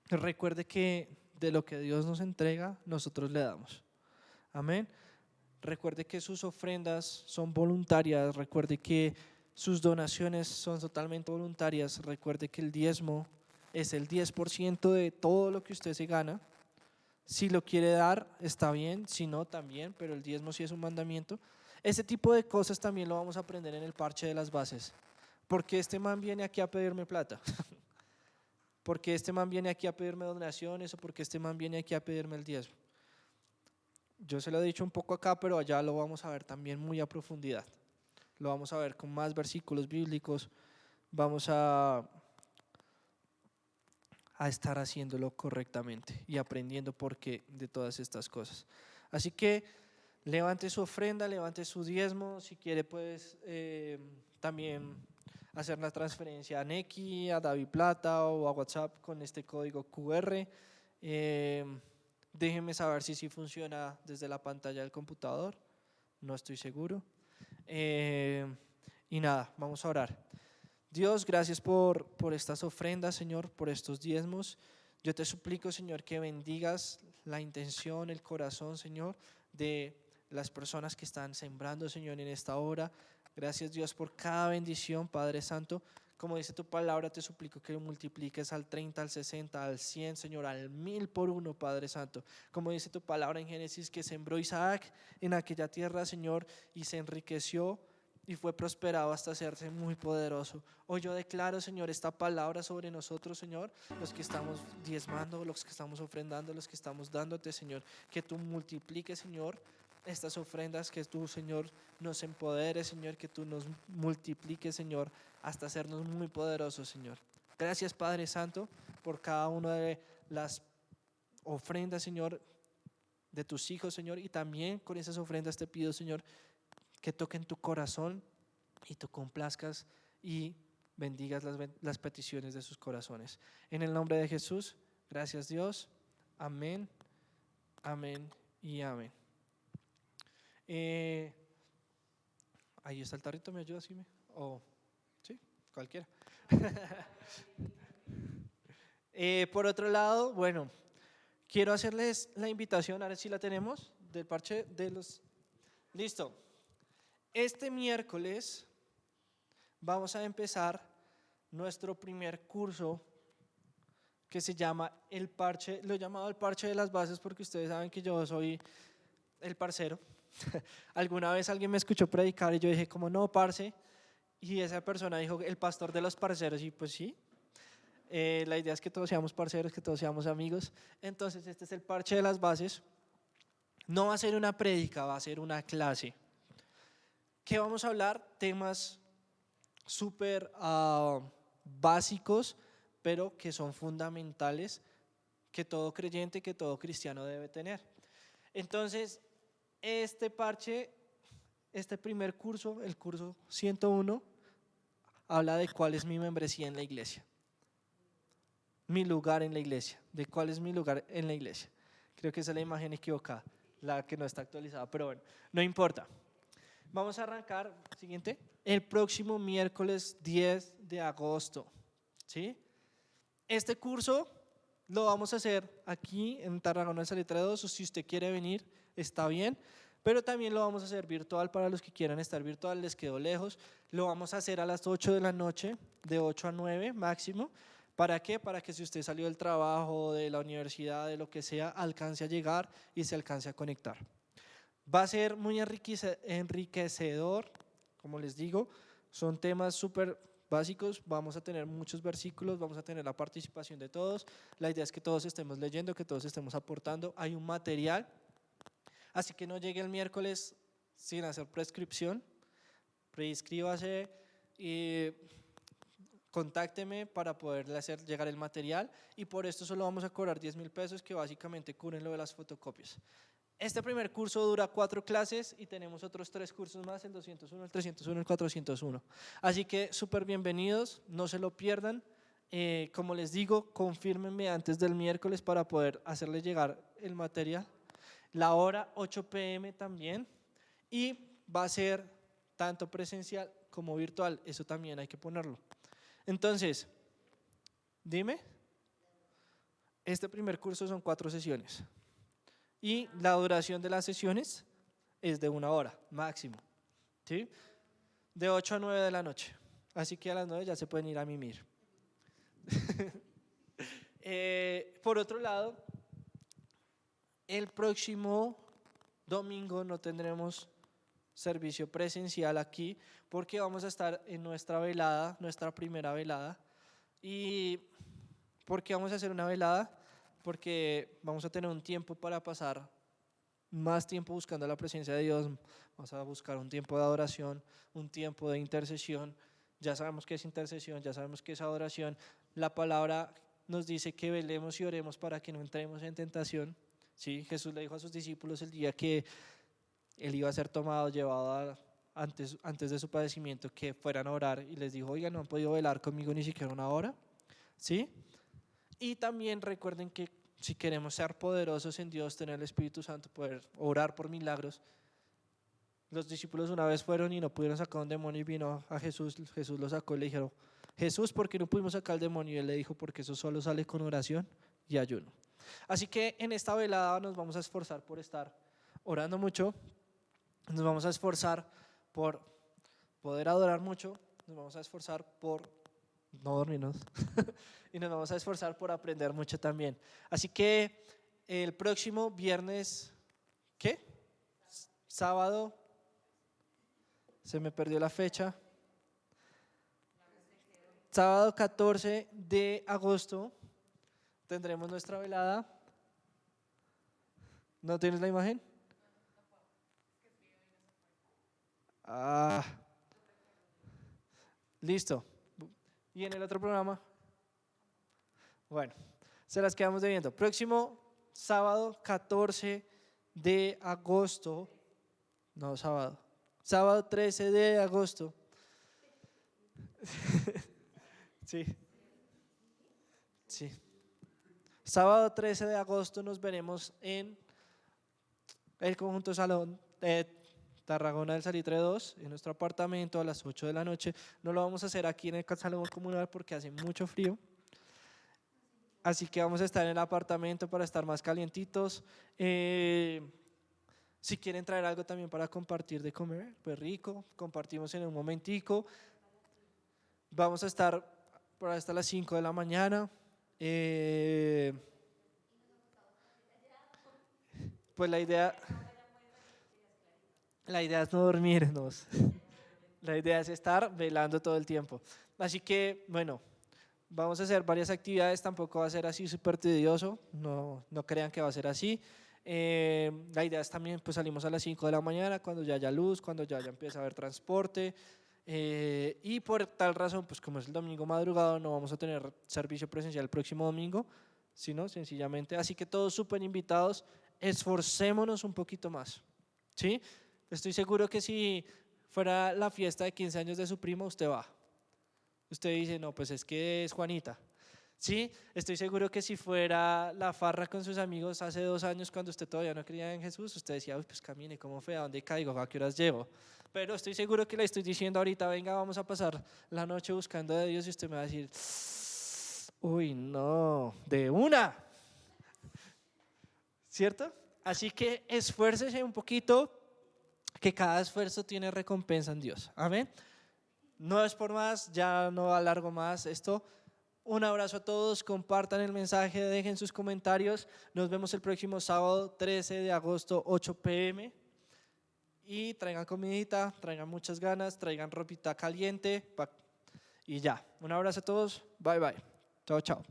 Recuerde que de lo que Dios nos entrega, nosotros le damos. Amén. Recuerde que sus ofrendas son voluntarias. Recuerde que sus donaciones son totalmente voluntarias. Recuerde que el diezmo es el 10% de todo lo que usted se gana. Si lo quiere dar, está bien, si no, también, pero el diezmo sí es un mandamiento. Ese tipo de cosas también lo vamos a aprender en el parche de las bases. Porque este man viene aquí a pedirme plata. Porque este man viene aquí a pedirme donaciones o porque este man viene aquí a pedirme el diezmo. Yo se lo he dicho un poco acá, pero allá lo vamos a ver también muy a profundidad. Lo vamos a ver con más versículos bíblicos. Vamos a estar haciéndolo correctamente y aprendiendo por qué de todas estas cosas. Así que levante su ofrenda, levante su diezmo. Si quiere, puedes también hacer la transferencia a Nequi, a DaviPlata o a WhatsApp con este código QR. Déjenme saber si sí funciona desde la pantalla del computador. No estoy seguro. Y nada, vamos a orar. Dios, gracias por estas ofrendas, Señor, por estos diezmos. Yo te suplico, Señor, que bendigas la intención, el corazón, Señor, de las personas que están sembrando, Señor, en esta hora. Gracias, Dios, por cada bendición, Padre Santo. Como dice tu palabra, te suplico que lo multipliques al 30, al 60, al 100, Señor, al 1000 por uno, Padre Santo. Como dice tu palabra en Génesis, que sembró Isaac en aquella tierra, Señor, y se enriqueció y fue prosperado hasta hacerse muy poderoso. Hoy yo declaro, Señor, esta palabra sobre nosotros, Señor, los que estamos diezmando, los que estamos ofrendando, los que estamos dándote, Señor, que tú multipliques, Señor, estas ofrendas, que tú, Señor, nos empoderes, Señor, que tú nos multipliques, Señor, hasta hacernos muy poderosos, Señor. Gracias, Padre Santo, por cada una de las ofrendas, Señor, de tus hijos, Señor, y también con esas ofrendas te pido, Señor, que toquen tu corazón y tú complazcas y bendigas las peticiones de sus corazones. En el nombre de Jesús, gracias, Dios. Amén, amén y amén. Ahí está el tarrito, ¿me ayuda? ¿Sí? Sí, cualquiera. Por otro lado, bueno, quiero hacerles la invitación, ahora sí la tenemos, del parche de los... Listo. Este miércoles vamos a empezar nuestro primer curso que se llama el parche, lo he llamado el parche de las bases porque ustedes saben que yo soy el parcero. Alguna vez alguien me escuchó predicar y yo dije como no, parce, y esa persona dijo el pastor de los parceros, y pues sí, la idea es que todos seamos parceros, que todos seamos amigos. Entonces este es el parche de las bases. No va a ser una prédica, va a ser una clase. ¿Qué vamos a hablar? Temas súper básicos, pero que son fundamentales, que todo creyente, que todo cristiano debe tener. Entonces, Este parche, este primer curso, el curso 101, habla de cuál es mi membresía en la iglesia. Mi lugar en la iglesia, de cuál es mi lugar en la iglesia. Creo que esa es la imagen equivocada, la que no está actualizada, pero bueno, no importa. Vamos a arrancar, siguiente, el próximo miércoles 10 de agosto, ¿sí? Este curso lo vamos a hacer aquí en Tarragona del Salitre 2, o si usted quiere venir, está bien, pero también lo vamos a hacer virtual para los que quieran estar virtual, les quedó lejos. Lo vamos a hacer a las 8 de la noche, de 8 a 9 máximo. ¿Para qué? Para que si usted salió del trabajo, de la universidad, de lo que sea, alcance a llegar y se alcance a conectar. Va a ser muy enriquecedor, como les digo, son temas súper básicos, vamos a tener muchos versículos, vamos a tener la participación de todos, la idea es que todos estemos leyendo, que todos estemos aportando, hay un material, así que no llegue el miércoles sin hacer prescripción, preinscríbase y contácteme para poderle hacer llegar el material, y por esto solo vamos a cobrar 10.000 pesos que básicamente cubren lo de las fotocopias. Este primer curso dura 4 clases y tenemos otros 3 cursos más, el 201, el 301, el 401. Así que súper bienvenidos, no se lo pierdan. Como les digo, confírmenme antes del miércoles para poder hacerles llegar el material. La hora 8 p.m. también, y va a ser tanto presencial como virtual, eso también hay que ponerlo. Entonces, dime, este primer curso son 4 sesiones. Y la duración de las sesiones es de 1 hora máximo, ¿sí? De 8 a 9 de la noche. Así que a las 9 ya se pueden ir a mimir. Por otro lado, el próximo domingo no tendremos servicio presencial aquí porque vamos a estar en nuestra velada, nuestra primera velada. ¿Y por qué vamos a hacer una velada? Porque vamos a tener un tiempo para pasar más tiempo buscando la presencia de Dios, vamos a buscar un tiempo de adoración, un tiempo de intercesión. Ya sabemos qué es intercesión, ya sabemos qué es adoración. La palabra nos dice que velemos y oremos para que no entremos en tentación. ¿Sí? Jesús le dijo a sus discípulos el día que él iba a ser tomado, llevado antes de su padecimiento, que fueran a orar, y les dijo: oigan, no han podido velar conmigo ni siquiera 1 hora, ¿sí? Y también recuerden que si queremos ser poderosos en Dios, tener el Espíritu Santo, poder orar por milagros. Los discípulos una vez fueron y no pudieron sacar un demonio y vino a Jesús, Jesús lo sacó y le dijeron: Jesús, ¿por qué no pudimos sacar el demonio? Y él le dijo: porque eso solo sale con oración y ayuno. Así que en esta velada nos vamos a esforzar por estar orando mucho, nos vamos a esforzar por poder adorar mucho, nos vamos a esforzar por no dormirnos y nos vamos a esforzar por aprender mucho también. Así que el próximo viernes, ¿qué? Sábado, se me perdió la fecha. Sábado 14 de agosto tendremos nuestra velada. ¿No tienes la imagen? Ah, listo. ¿Y en el otro programa? Bueno, se las quedamos debiendo. Próximo sábado 14 de agosto, no sábado, sábado 13 de agosto. Sí, sí. Sábado 13 de agosto nos veremos en el conjunto salón de Tarragona del Salitre 2, en nuestro apartamento a las 8 de la noche. No lo vamos a hacer aquí en el salón comunal porque hace mucho frío. Así que vamos a estar en el apartamento para estar más calientitos. Si quieren traer algo también para compartir de comer, pues rico, compartimos en un momentico. Vamos a estar por hasta las 5 de la mañana. Pues la idea es no dormirnos. La idea es estar velando todo el tiempo. Así que, bueno, vamos a hacer varias actividades, tampoco va a ser así súper tedioso, no crean que va a ser así. La idea es también, pues salimos a las 5 de la mañana, cuando ya haya luz, cuando ya empieza a haber transporte. Y por tal razón, pues como es el domingo madrugado, no vamos a tener servicio presencial el próximo domingo, sino sencillamente. Así que todos súper invitados, esforcémonos un poquito más. ¿sí? Estoy seguro que si fuera la fiesta de 15 años de su primo, usted va. Usted dice, no, pues es que es Juanita. Sí, estoy seguro que si fuera la farra con sus amigos hace 2 años cuando usted todavía no creía en Jesús, usted decía, uy, pues camine, ¿cómo fue? ¿A dónde caigo? ¿A qué horas llego? Pero estoy seguro que le estoy diciendo ahorita, venga, vamos a pasar la noche buscando de Dios y usted me va a decir, uy, no, de una, ¿cierto? Así que esfuércese un poquito, que cada esfuerzo tiene recompensa en Dios. Amén. No es por más, ya no alargo más esto. Un abrazo a todos, compartan el mensaje, dejen sus comentarios. Nos vemos el próximo sábado 13 de agosto, 8 p.m. Y traigan comidita, traigan muchas ganas, traigan ropita caliente y ya. Un abrazo a todos, bye bye. Chao, chao.